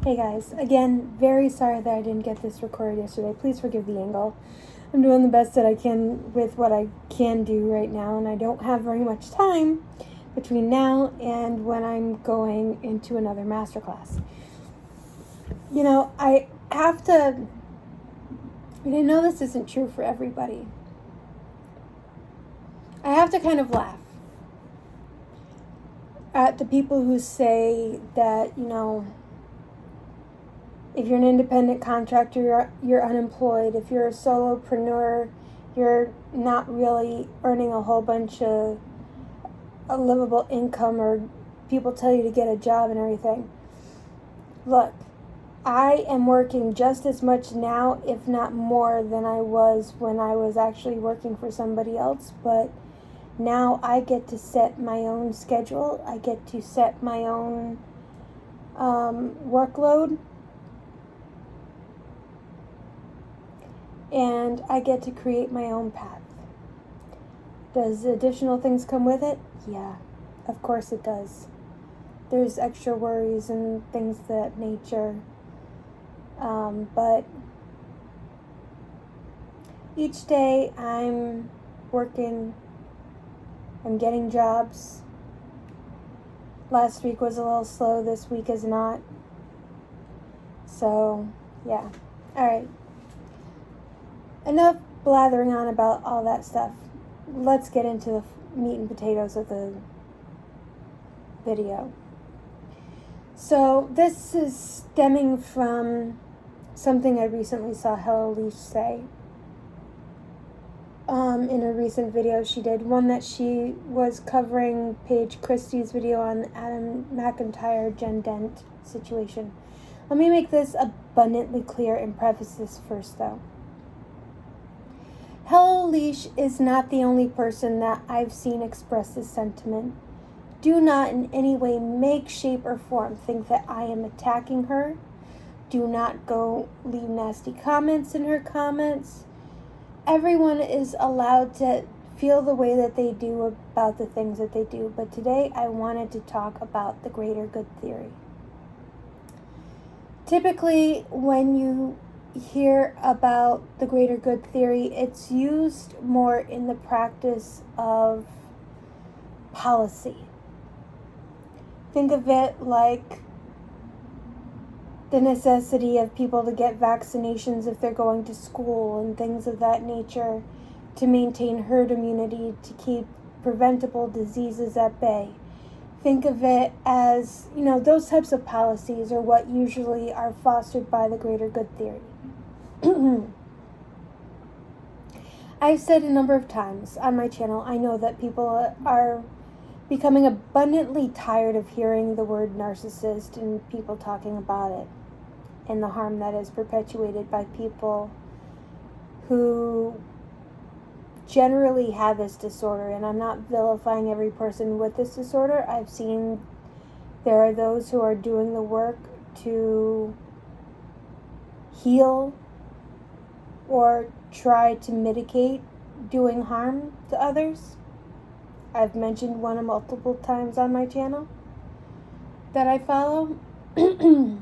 Hey guys, again, very sorry that I didn't get this recorded yesterday. Please forgive the angle. I'm doing the best that I can with what I can do right now, and I don't have very much time between now and when I'm going into another masterclass. You know, I have to, and I know this isn't true for everybody, I have to kind of laugh at the people who say that, if you're an independent contractor, you're unemployed. If you're a solopreneur, you're not really earning a whole bunch of a livable income, or people tell you to get a job and everything. Look, I am working just as much now, if not more, than I was when I was actually working for somebody else, but now I get to set my own schedule. I get to set my own workload. And I get to create my own path. Does additional things come with it? Yeah, of course it does. There's extra worries and things of that nature. But each day I'm working, I'm getting jobs. Last week was a little slow, this week is not. So, yeah. All right. Enough blathering on about all that stuff. Let's get into the meat and potatoes of the video. So this is stemming from something I recently saw Leach say in a recent video she did. One that she was covering Paige Christie's video on Adam McIntyre, Jen Dent situation. Let me make this abundantly clear and preface this first though. Leach is not the only person that I've seen express this sentiment. Do not in any way, make, shape, or form think that I am attacking her. Do not go leave nasty comments in her comments. Everyone is allowed to feel the way that they do about the things that they do, but today I wanted to talk about the greater good theory. Typically, when you hear about the greater good theory, it's used more in the practice of policy. Think of it like the necessity of people to get vaccinations if they're going to school and things of that nature to maintain herd immunity, to keep preventable diseases at bay. Think of it as, those types of policies are what usually are fostered by the greater good theory. I've said a number of times on my channel, I know that people are becoming abundantly tired of hearing the word narcissist and people talking about it and the harm that is perpetuated by people who generally have this disorder. And I'm not vilifying every person with this disorder. I've seen there are those who are doing the work to heal or try to mitigate doing harm to others. I've mentioned one multiple times on my channel that I follow. I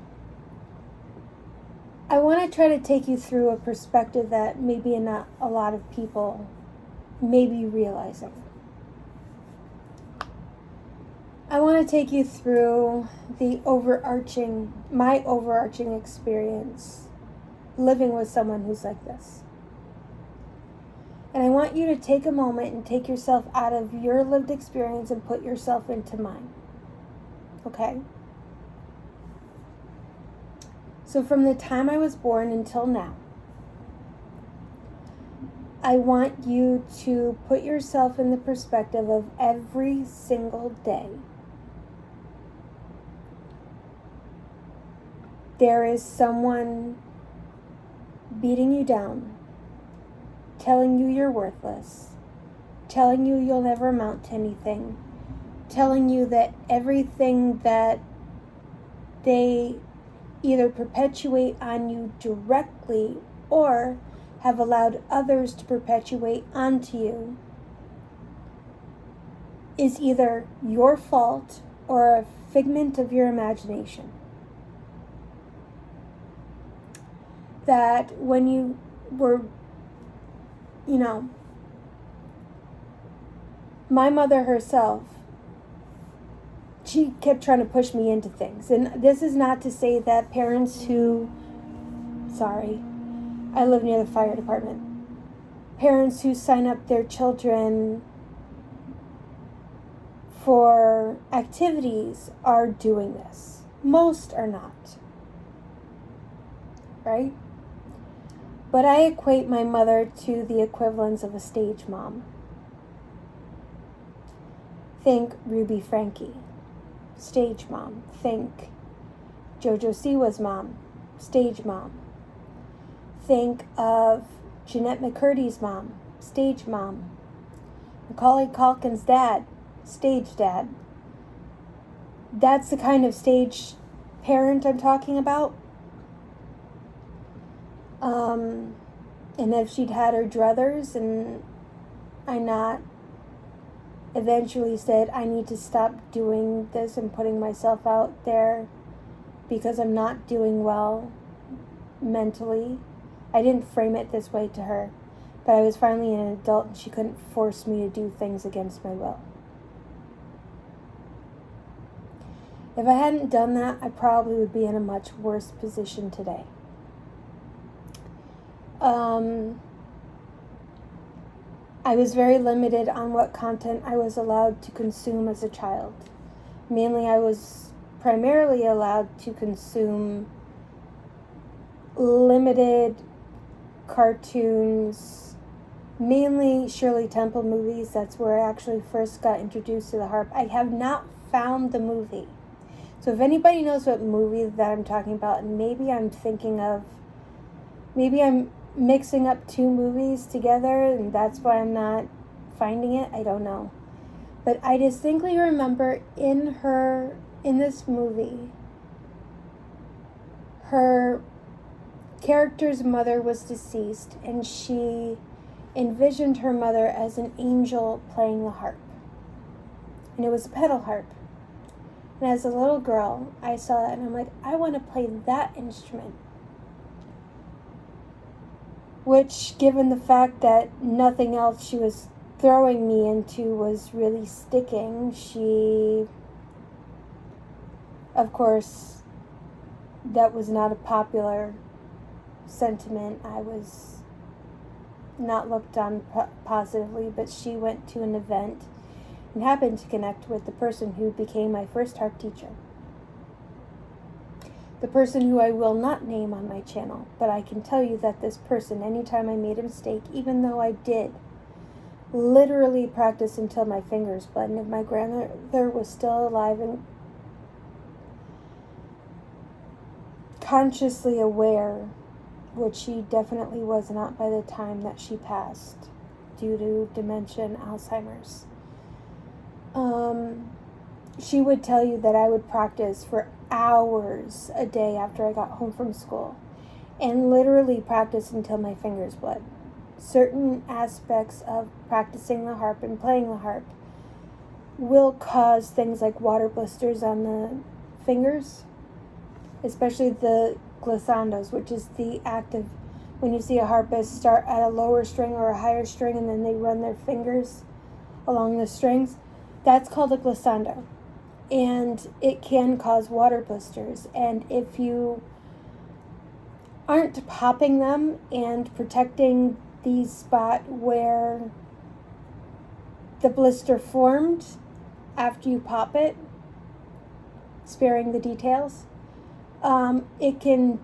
want to try to take you through a perspective that maybe not a lot of people may be realizing. I want to take you through my overarching experience living with someone who's like this. And I want you to take a moment and take yourself out of your lived experience and put yourself into mine. Okay? So from the time I was born until now, I want you to put yourself in the perspective of every single day. There is someone beating you down, telling you you're worthless, telling you you'll never amount to anything, telling you that everything that they either perpetuate on you directly or have allowed others to perpetuate onto you is either your fault or a figment of your imagination. that when you were, my mother herself, she kept trying to push me into things. And this is not to say that parents who, I live near the fire department. Parents who sign up their children for activities are doing this. Most are not. Right? But I equate my mother to the equivalence of a stage mom. Think Ruby Frankie, stage mom. Think Jojo Siwa's mom, stage mom. Think of Jeanette McCurdy's mom, stage mom. Macaulay Culkin's dad, stage dad. That's the kind of stage parent I'm talking about. And if she'd had her druthers and I not eventually said, I need to stop doing this and putting myself out there because I'm not doing well mentally. I didn't frame it this way to her, but I was finally an adult and she couldn't force me to do things against my will. If I hadn't done that, I probably would be in a much worse position today. I was very limited on what content I was allowed to consume as a child. Mainly, I was primarily allowed to consume limited cartoons, mainly Shirley Temple movies. That's where I actually first got introduced to the harp. I have not found the movie. So if anybody knows what movie that I'm talking about, and maybe I'm mixing up two movies together and that's why I'm not finding it, I don't know. But I distinctly remember in this movie, her character's mother was deceased and she envisioned her mother as an angel playing the harp. And it was a pedal harp. And as a little girl, I saw that and I'm like, I want to play that instrument. Which, given the fact that nothing else she was throwing me into was really sticking, of course, that was not a popular sentiment. I was not looked on positively, but she went to an event and happened to connect with the person who became my first harp teacher. The person who I will not name on my channel, but I can tell you that this person, anytime I made a mistake, even though I did literally practice until my fingers bled, and if my grandmother was still alive and consciously aware, which she definitely was not by the time that she passed due to dementia and Alzheimer's, she would tell you that I would practice for hours a day after I got home from school and literally practice until my fingers bled. Certain aspects of practicing the harp and playing the harp will cause things like water blisters on the fingers, especially the glissandos, which is the act of when you see a harpist start at a lower string or a higher string and then they run their fingers along the strings. That's called a glissando. And it can cause water blisters. And if you aren't popping them and protecting the spot where the blister formed after you pop it, sparing the details, you can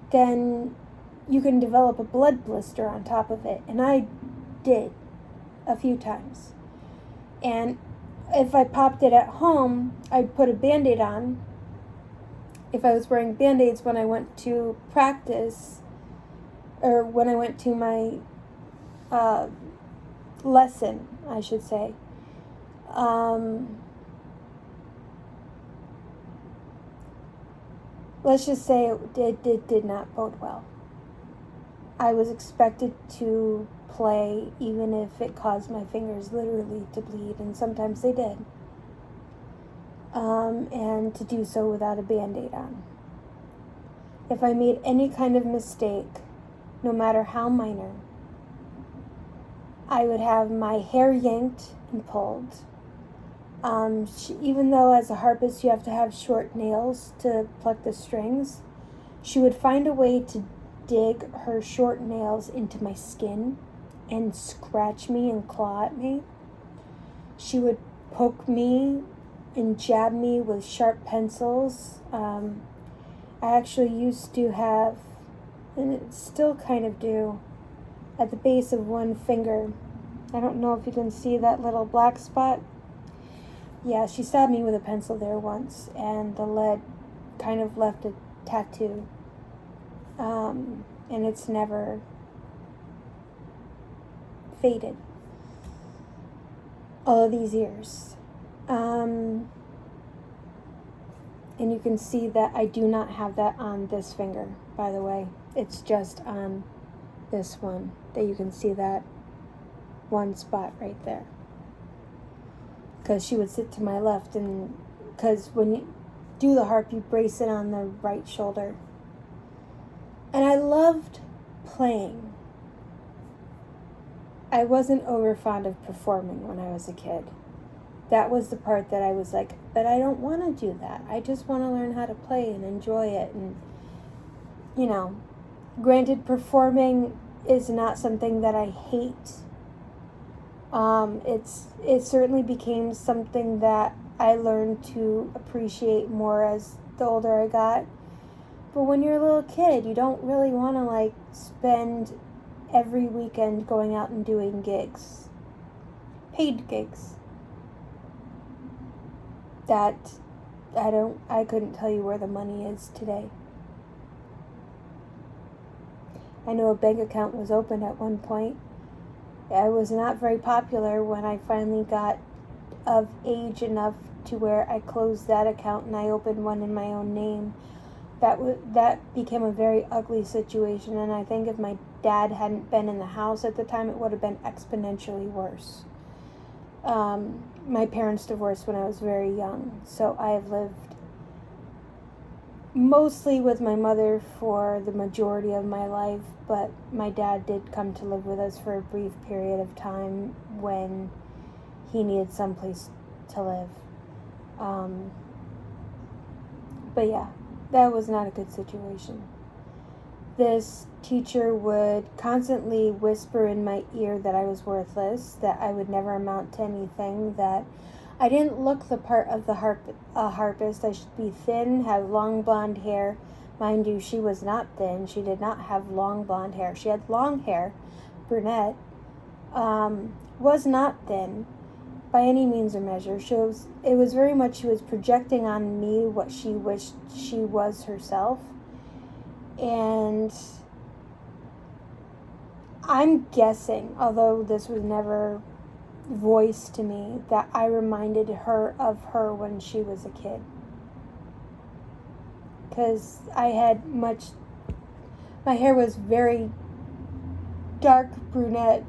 develop a blood blister on top of it. And I did a few times. And if I popped it at home, I'd put a Band-Aid on. If I was wearing Band-Aids when I went to practice, or when I went to my lesson, I should say, let's just say it did not bode well. I was expected to play even if it caused my fingers literally to bleed, and sometimes they did. And to do so without a Band-Aid on. If I made any kind of mistake, no matter how minor. I would have my hair yanked and pulled. Even though as a harpist you have to have short nails to pluck the strings, she would find a way to dig her short nails into my skin and scratch me and claw at me. She would poke me and jab me with sharp pencils. I actually used to have, and it still kind of do, at the base of one finger. I don't know if you can see that little black spot. Yeah, she stabbed me with a pencil there once, and the lead kind of left a tattoo. And it's never faded all of these years. And you can see that I do not have that on this finger, by the way. It's just on this one that you can see that one spot right there. Because she would sit to my left, and because when you do the harp, you brace it on the right shoulder. And I loved playing. I wasn't over fond of performing when I was a kid. That was the part that I was like, but I don't want to do that. I just want to learn how to play and enjoy it. And, granted, performing is not something that I hate. It certainly became something that I learned to appreciate more as the older I got. But when you're a little kid, you don't really want to spend every weekend going out and doing gigs. Paid gigs. That I couldn't tell you where the money is today. I know a bank account was opened at one point. I was not very popular when I finally got of age enough to where I closed that account and I opened one in my own name. That became a very ugly situation, and I think if my dad hadn't been in the house at the time, it would have been exponentially worse. My parents divorced when I was very young, so I have lived mostly with my mother for the majority of my life, but my dad did come to live with us for a brief period of time when he needed someplace to live. But yeah, that was not a good situation. This teacher would constantly whisper in my ear that I was worthless, that I would never amount to anything, that I didn't look the part of the harpist. I should be thin, have long blonde hair. Mind you, she was not thin. She did not have long blonde hair. She had long hair, brunette, was not thin by any means or measure. It was very much she was projecting on me what she wished she was herself. And I'm guessing, although this was never voiced to me, that I reminded her of her when she was a kid. Because my hair was very dark brunette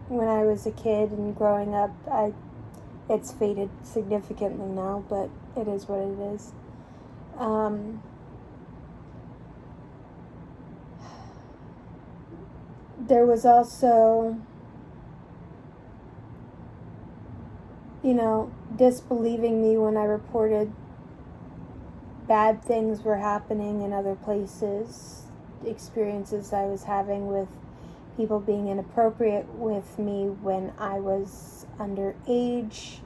when I was a kid, and growing up, it's faded significantly now, but it is what it is. There was also, disbelieving me when I reported bad things were happening in other places, experiences I was having with people being inappropriate with me when I was underage,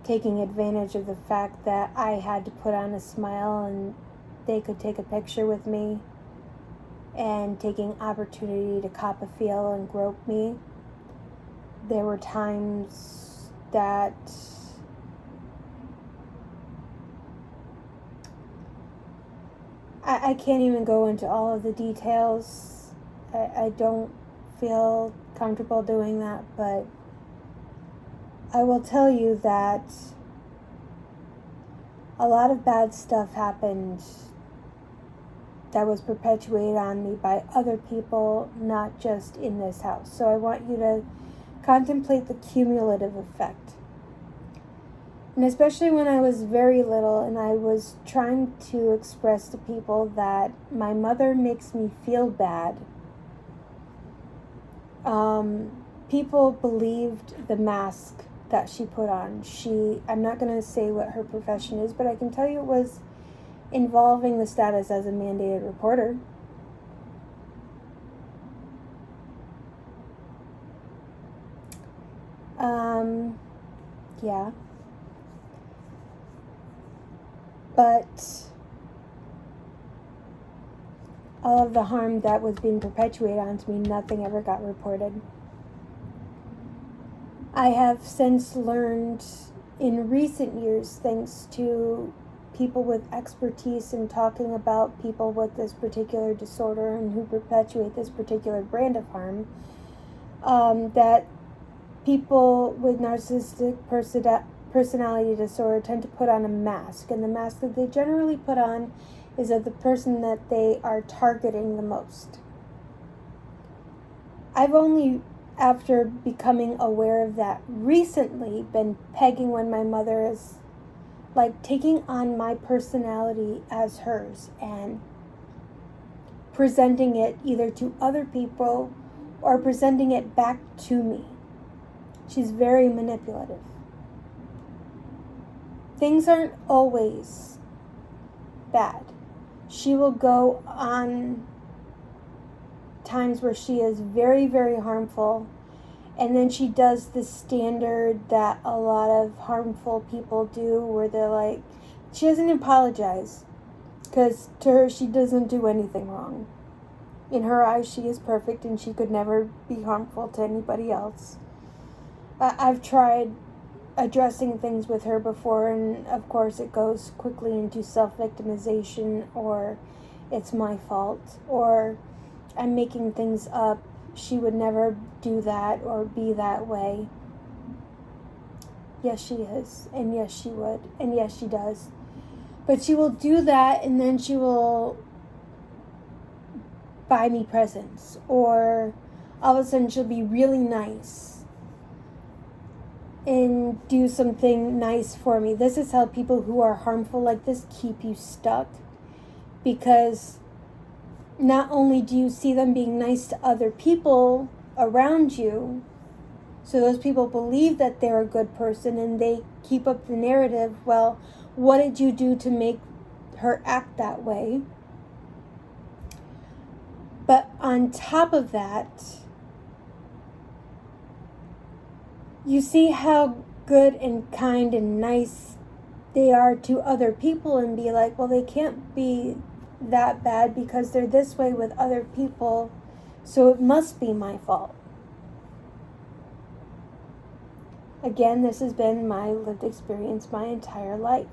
taking advantage of the fact that I had to put on a smile and they could take a picture with me, and taking opportunity to cop a feel and grope me. There were times that I can't even go into all of the details. I don't feel comfortable doing that, but I will tell you that a lot of bad stuff happened that was perpetuated on me by other people, not just in this house. So I want you to contemplate the cumulative effect. And especially when I was very little and I was trying to express to people that my mother makes me feel bad, people believed the mask that she put on. I'm not going to say what her profession is, but I can tell you it was involving the status as a mandated reporter. Yeah. But all of the harm that was being perpetuated onto me, nothing ever got reported. I have since learned in recent years, thanks to people with expertise in talking about people with this particular disorder and who perpetuate this particular brand of harm, that people with narcissistic personality disorder tend to put on a mask, and the mask that they generally put on is of the person that they are targeting the most. I've only, after becoming aware of that recently, been pegging when my mother is like taking on my personality as hers and presenting it either to other people or presenting it back to me. She's very manipulative. Things aren't always bad. She will go on times where she is very, very harmful, and then she does the standard that a lot of harmful people do, where they're like, she doesn't apologize, because to her, she doesn't do anything wrong. In her eyes, she is perfect, and she could never be harmful to anybody else. I've tried addressing things with her before, and of course it goes quickly into self-victimization, or it's my fault, or I'm making things up. She would never do that or be that way. Yes, she is, and yes, she would, and yes, she does. But she will do that, and then she will buy me presents, or all of a sudden she'll be really nice and do something nice for me. This is how people who are harmful like this keep you stuck, because not only do you see them being nice to other people around you, so those people believe that they're a good person and they keep up the narrative, well, what did you do to make her act that way? But on top of that, you see how good and kind and nice they are to other people, and be like, well, they can't be that bad because they're this way with other people, so it must be my fault. Again, this has been my lived experience my entire life.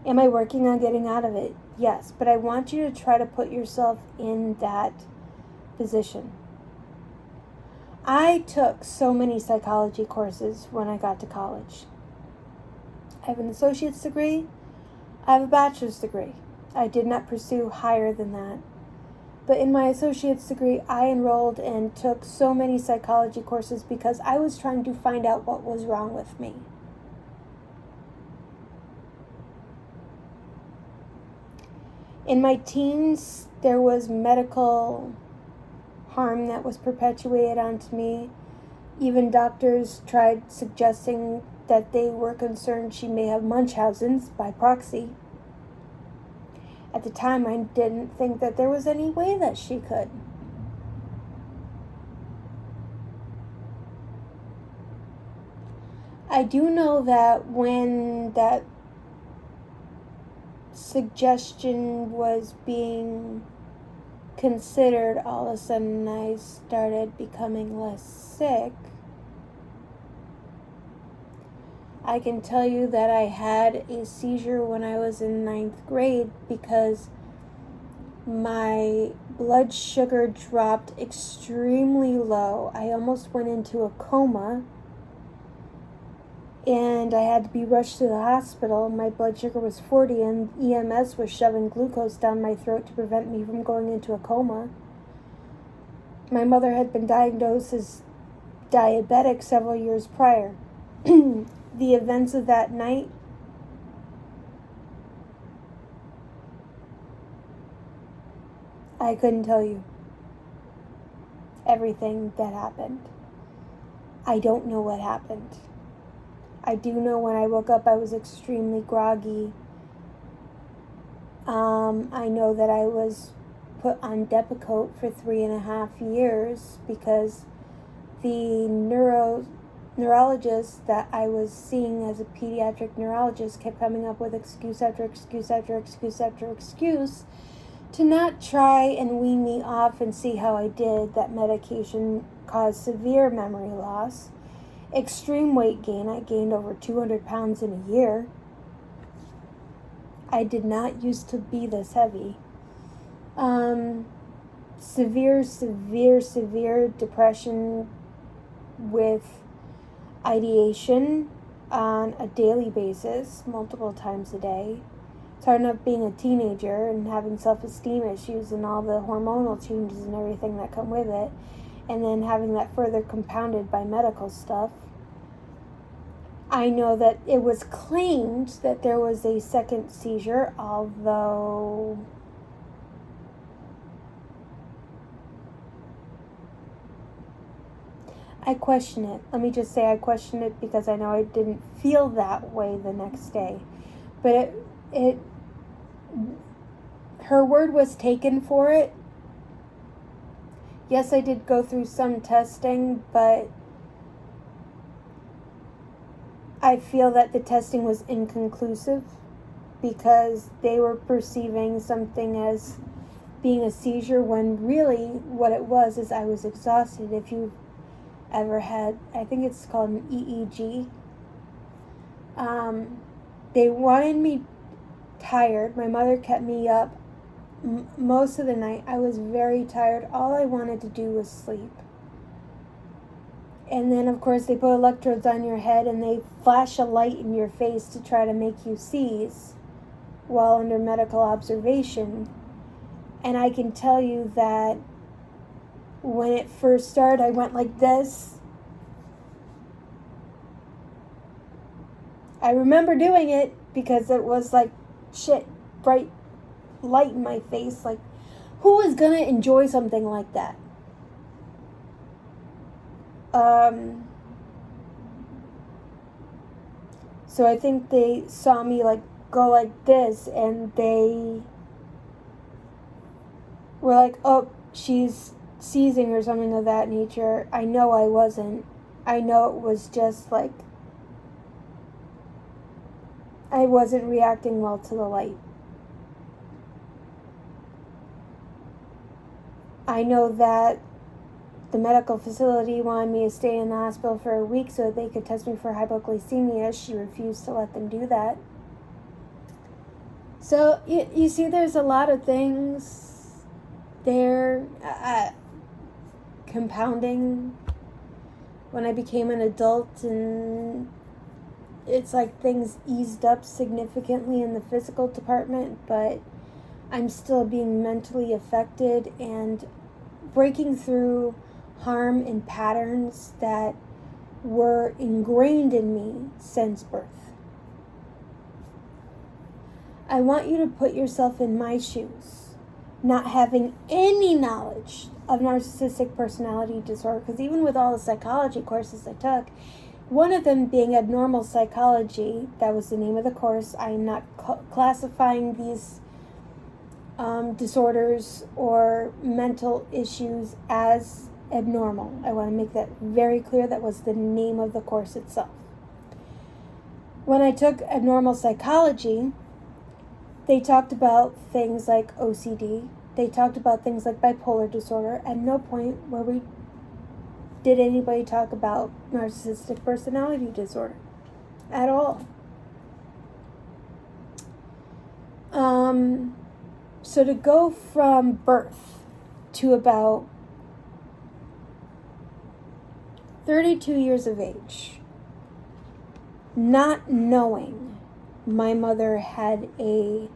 Am I working on getting out of it? Yes, but I want you to try to put yourself in that position. I took so many psychology courses when I got to college. I have an associate's degree. I have a bachelor's degree. I did not pursue higher than that. But in my associate's degree, I enrolled and took so many psychology courses because I was trying to find out what was wrong with me. In my teens, there was medical harm that was perpetuated onto me. Even doctors tried suggesting that they were concerned she may have Munchausen's by proxy. At the time, I didn't think that there was any way that she could. I do know that when that suggestion was being considered, all of a sudden I started becoming less sick. I can tell you that I had a seizure when I was in 9th grade because my blood sugar dropped extremely low. I almost went into a coma, and I had to be rushed to the hospital. My blood sugar was 40, and EMS was shoving glucose down my throat to prevent me from going into a coma. My mother had been diagnosed as diabetic several years prior. the events of that night, I couldn't tell you everything that happened. I don't know what happened. I do know when I woke up I was extremely groggy. I know that I was put on Depakote for 3.5 years because the neurologist that I was seeing as a pediatric neurologist kept coming up with excuse after excuse after excuse after excuse to not try and wean me off and see how I did. That medication caused severe memory loss, extreme weight gain. I gained over 200 pounds in a year. I did not used to be this heavy. Severe depression with ideation on a daily basis, multiple times a day. Starting up being a teenager and having self-esteem issues and all the hormonal changes and everything that come with it, and then having that further compounded by medical stuff. I know that it was claimed that there was a second seizure, although I question it. Let me just say I question it because I know I didn't feel that way the next day. But her word was taken for it. Yes, I did go through some testing, but I feel that the testing was inconclusive because they were perceiving something as being a seizure when really what it was is I was exhausted. If you've ever had, I think it's called an EEG, they wanted me tired. My mother kept me up most of the night. I was very tired. All I wanted to do was sleep. And then, of course, they put electrodes on your head and they flash a light in your face to try to make you seize while under medical observation. And I can tell you that when it first started, I went like this. I remember doing it because it was like bright light in my face. Like, who is going to enjoy something like that? So I think they saw me like go like this and they were like, oh, she's seizing or something of that nature. I know I wasn't. I know it was just like I wasn't reacting well to the light. I know that the medical facility wanted me to stay in the hospital for a week so they could test me for hypoglycemia. She refused to let them do that. So you see, there's a lot of things there compounding when I became an adult, and it's like things eased up significantly in the physical department, but I'm still being mentally affected and breaking through harm and patterns that were ingrained in me since birth. I want you to put yourself in my shoes, not having any knowledge of narcissistic personality disorder, because even with all the psychology courses I took, one of them being abnormal psychology, that was the name of the course. I am not classifying these disorders or mental issues as abnormal. I want to make that very clear. That was the name of the course itself. When I took abnormal psychology, they talked about things like OCD. They talked about things like bipolar disorder. At no point did anybody talk about narcissistic personality disorder at all. So to go from birth to about 32 years of age, not knowing my mother had a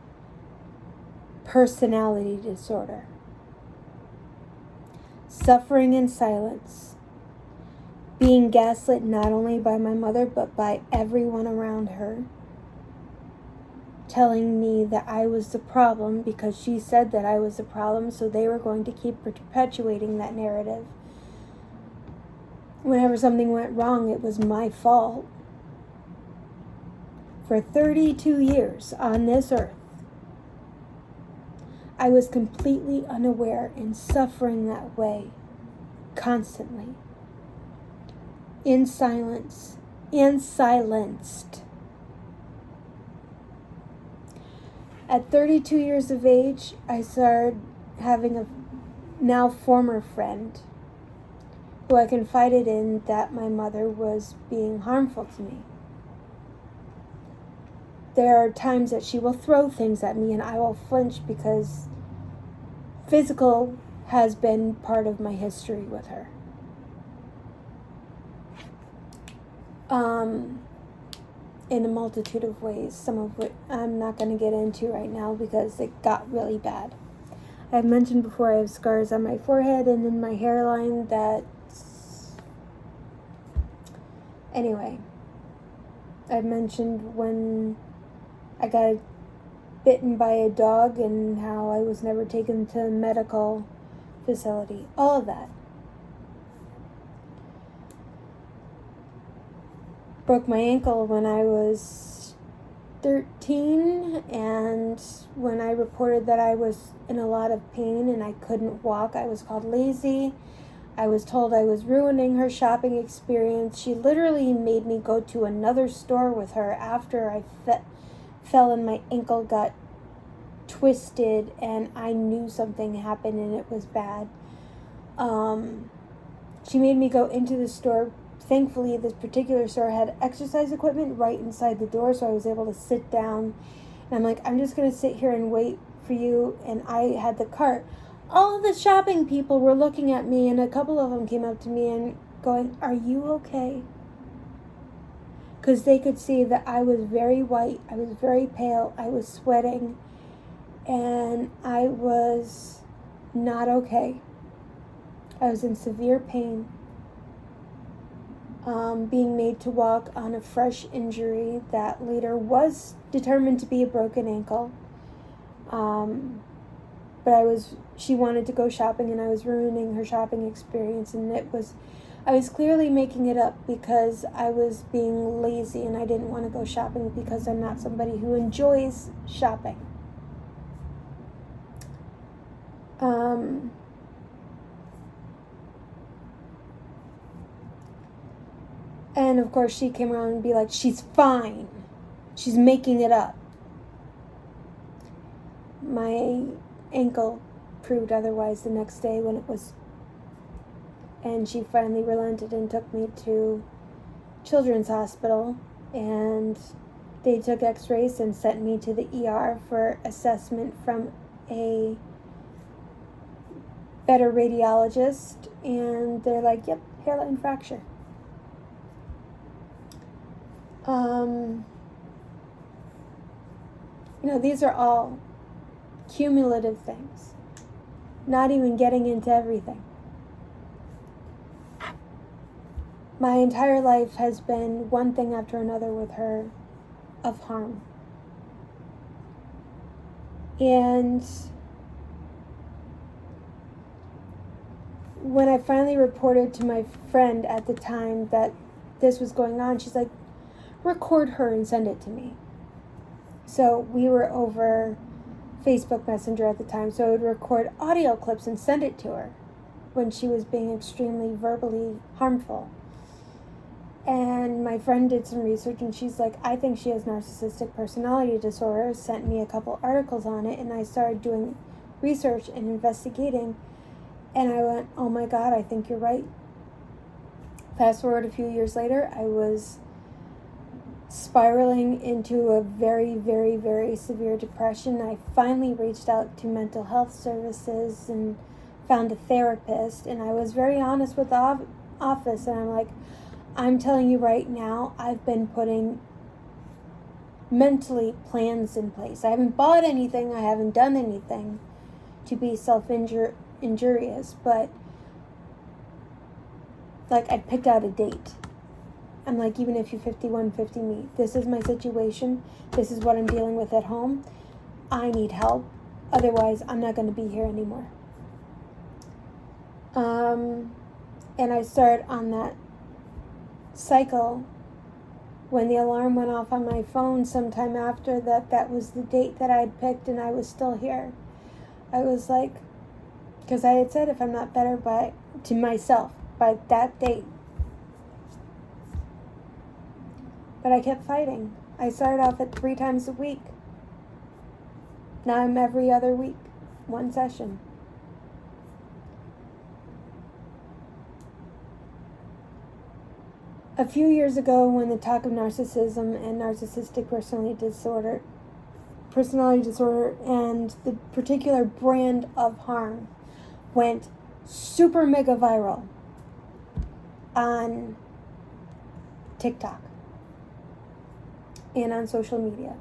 personality disorder, suffering in silence, being gaslit not only by my mother, but by everyone around her, telling me that I was the problem because she said that I was the problem, so they were going to keep perpetuating that narrative. Whenever something went wrong, it was my fault. For 32 years on this earth, I was completely unaware and suffering that way, constantly, in silence, and silenced. At 32 years of age, I started having a now former friend who I confided in that my mother was being harmful to me. There are times that she will throw things at me and I will flinch because physical has been part of my history with her. In a multitude of ways, some of which I'm not going to get into right now because it got really bad. I've mentioned before I have scars on my forehead and in my hairline Anyway, I've mentioned when I got bitten by a dog and how I was never taken to a medical facility. All of that. Broke my ankle when I was 13, and when I reported that I was in a lot of pain and I couldn't walk, I was called lazy. I was told I was ruining her shopping experience. She literally made me go to another store with her after I fell and my ankle got twisted and I knew something happened and it was bad. She made me go into the store. Thankfully, this particular store had exercise equipment right inside the door, so I was able to sit down. And I'm like, I'm just going to sit here and wait for you. And I had the cart. All the shopping people were looking at me, and a couple of them came up to me and going, "Are you okay?" Because they could see that I was very white, I was very pale, I was sweating, and I was not okay. I was in severe pain. Being made to walk on a fresh injury that later was determined to be a broken ankle. But she wanted to go shopping and I was ruining her shopping experience, and I was clearly making it up because I was being lazy and I didn't want to go shopping because I'm not somebody who enjoys shopping. And of course she came around and be like, "She's fine. She's making it up." My ankle proved otherwise the next day and she finally relented and took me to Children's Hospital, and they took x-rays and sent me to the ER for assessment from a better radiologist, and they're like, "Yep, hairline fracture." These are all cumulative things, not even getting into everything. My entire life has been one thing after another with her of harm. And when I finally reported to my friend at the time that this was going on, she's like, "Record her and send it to me." So we were over Facebook Messenger at the time, so I would record audio clips and send it to her when she was being extremely verbally harmful. And my friend did some research and she's like, "I think she has narcissistic personality disorder," sent me a couple articles on it, and I started doing research and investigating, and I went, "Oh my God, I think you're right." Fast forward a few years later, I was spiraling into a very, very, very severe depression. I finally reached out to mental health services and found a therapist, and I was very honest with the office, and I'm like, "I'm telling you right now, I've been putting mentally plans in place. I haven't bought anything, I haven't done anything to be self-injurious, but like, I picked out a date. I'm like, even if you 5150 me, this is my situation. This is what I'm dealing with at home. I need help. Otherwise, I'm not going to be here anymore. And I started on that cycle when the alarm went off on my phone sometime after that was the date that I had picked, and I was still here. I was like, because I had said if I'm not better to myself by that date. But I kept fighting. I started off at 3 times a week. Now I'm every other week, 1 session. A few years ago, when the talk of narcissism and narcissistic personality disorder and the particular brand of harm went super mega viral on TikTok and on social media,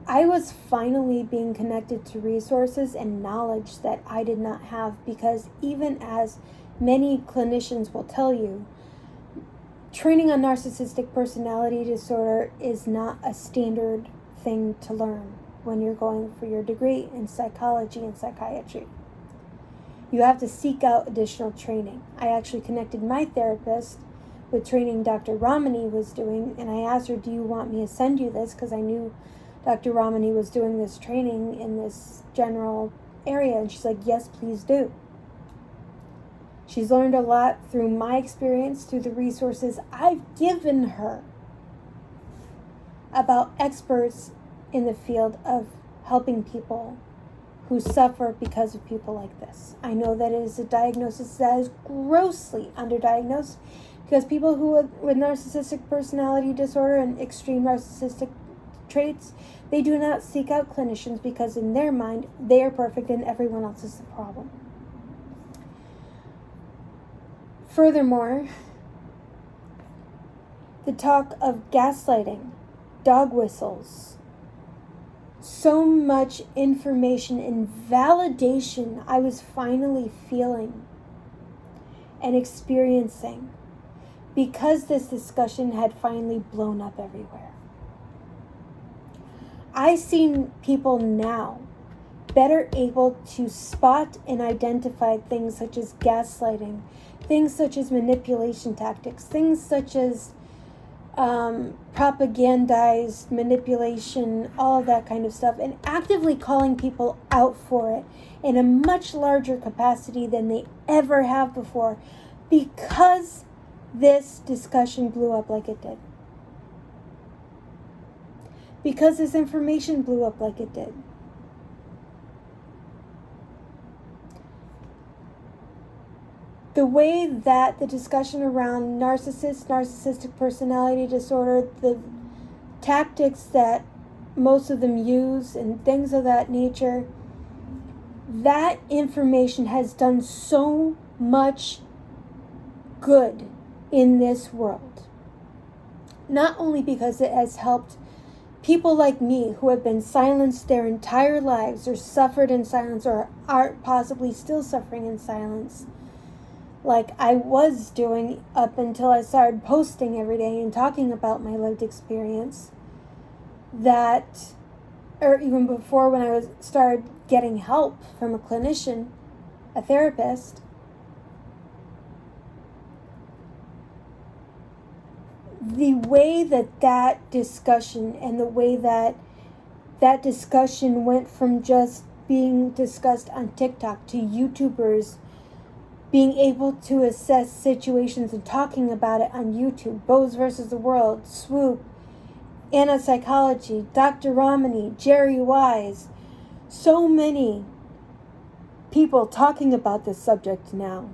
I was finally being connected to resources and knowledge that I did not have, because even as many clinicians will tell you, training on narcissistic personality disorder is not a standard thing to learn when you're going for your degree in psychology and psychiatry. You have to seek out additional training. I actually connected my therapist with training Dr. Ramani was doing, and I asked her, do you want me to send you this? Because I knew Dr. Ramani was doing this training in this general area, and she's like, yes, please do. She's learned a lot through my experience, through the resources I've given her about experts in the field of helping people who suffer because of people like this. I know that it is a diagnosis that is grossly underdiagnosed, because people who with narcissistic personality disorder and extreme narcissistic traits, they do not seek out clinicians because in their mind, they are perfect and everyone else is the problem. Furthermore, the talk of gaslighting, dog whistles, so much information and validation I was finally feeling and experiencing because this discussion had finally blown up everywhere. I see people now better able to spot and identify things such as gaslighting, things such as manipulation tactics, things such as propagandized manipulation, all of that kind of stuff, and actively calling people out for it in a much larger capacity than they ever have before, because this discussion blew up like it did. Because this information blew up like it did. The way that the discussion around narcissistic personality disorder, the tactics that most of them use and things of that nature, that information has done so much good in this world. Not only because it has helped people like me who have been silenced their entire lives, or suffered in silence, or are possibly still suffering in silence, like I was doing up until I started posting every day and talking about my lived experience, that, or even before when I started getting help from a clinician, a therapist, the way that discussion and the way that discussion went from just being discussed on TikTok to YouTubers being able to assess situations and talking about it on YouTube, Bose versus the World, Swoop, Anna Psychology, Dr. Ramani, Jerry Wise, so many people talking about this subject now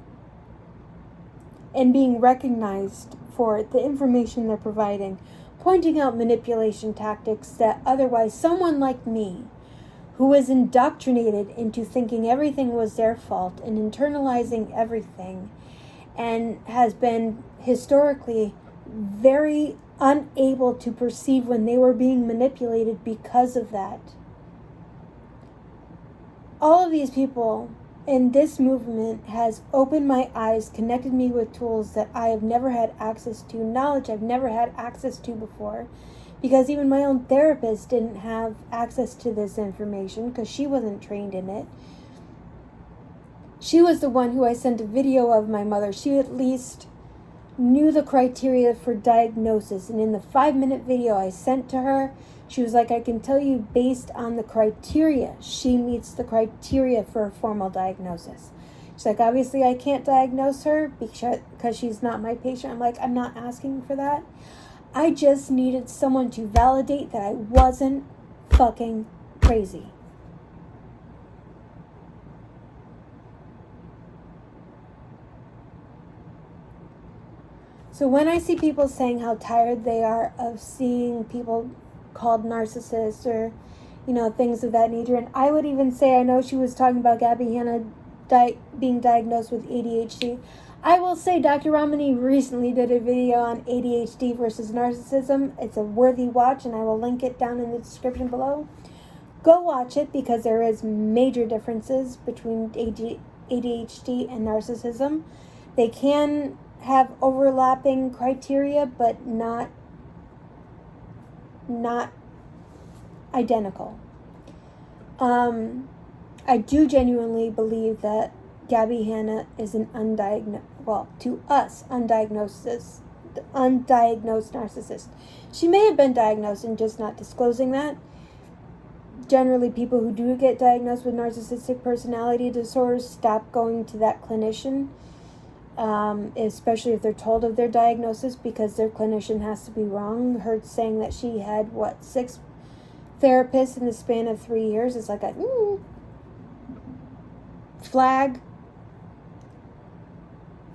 and being recognized for the information they're providing, pointing out manipulation tactics that otherwise someone like me, who was indoctrinated into thinking everything was their fault and internalizing everything, and has been historically very unable to perceive when they were being manipulated because of that. All of these people And this movement has opened my eyes, connected me with tools that I have never had access to, knowledge I've never had access to before, because even my own therapist didn't have access to this information because she wasn't trained in it. She was the one who I sent a video of my mother. She at least knew the criteria for diagnosis. And in the 5-minute video I sent to her, she was like, I can tell you based on the criteria, she meets the criteria for a formal diagnosis. She's like, obviously I can't diagnose her because she's not my patient. I'm like, I'm not asking for that. I just needed someone to validate that I wasn't fucking crazy. So when I see people saying how tired they are of seeing people called narcissists or, things of that nature, and I would even say, I know she was talking about Gabby Hanna being diagnosed with ADHD. I will say Dr. Ramani recently did a video on ADHD versus narcissism. It's a worthy watch, and I will link it down in the description below. Go watch it because there is major differences between ADHD and narcissism. They can have overlapping criteria, but not identical. I do genuinely believe that Gabby Hanna is an to us, undiagnosed narcissist. She may have been diagnosed and just not disclosing that. Generally, people who do get diagnosed with narcissistic personality disorders stop going to that clinician, especially if they're told of their diagnosis, because their clinician has to be wrong. Her saying that she had, 6 therapists in the span of 3 years is like a flag.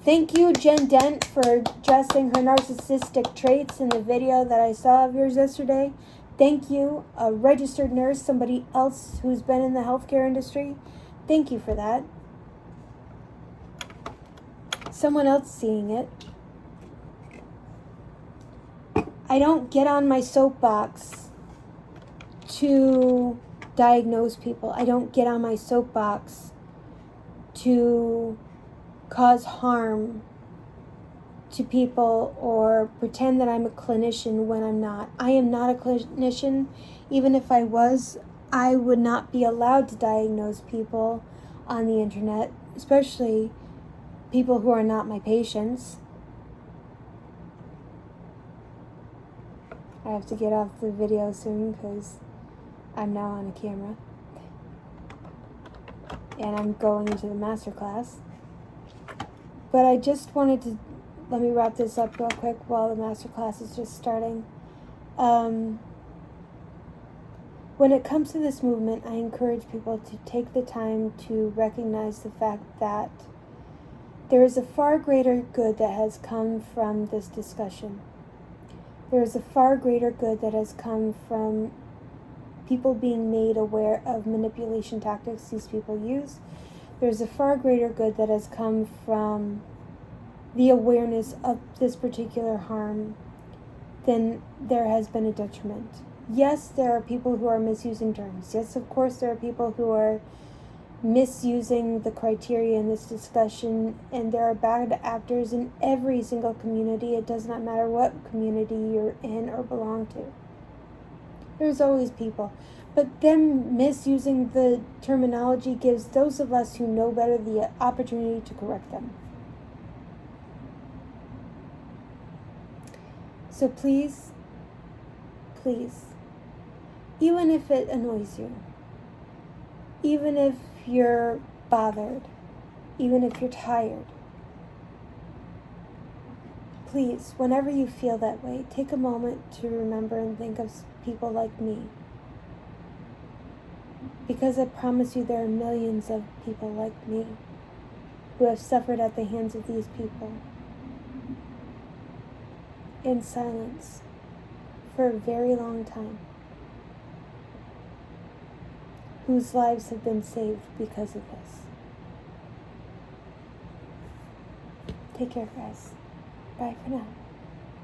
Thank you, Jen Dent, for addressing her narcissistic traits in the video that I saw of yours yesterday. Thank you, a registered nurse, somebody else who's been in the healthcare industry. Thank you for that. Someone else seeing it. I don't get on my soapbox to diagnose people. I don't get on my soapbox to cause harm to people or pretend that I'm a clinician when I'm not. I am not a clinician. Even if I was, I would not be allowed to diagnose people on the internet, especially people who are not my patients. I have to get off the video soon because I'm now on a camera. And I'm going into the masterclass. But I just wanted to, let me wrap this up real quick while the masterclass is just starting. When it comes to this movement, I encourage people to take the time to recognize the fact that there is a far greater good that has come from this discussion. There is a far greater good that has come from people being made aware of manipulation tactics these people use. There's a far greater good that has come from the awareness of this particular harm than there has been a detriment. Yes, there are people who are misusing terms. Yes, of course, there are people who are misusing the criteria in this discussion, and there are bad actors in every single community. It does not matter what community you're in or belong to. There's always people. But them misusing the terminology gives those of us who know better the opportunity to correct them. So please, even if it annoys you, even if you're bothered, even if you're tired, please, whenever you feel that way, take a moment to remember and think of people like me. Because I promise you there are millions of people like me who have suffered at the hands of these people in silence for a very long time, whose lives have been saved because of this. Take care, guys. Bye for now.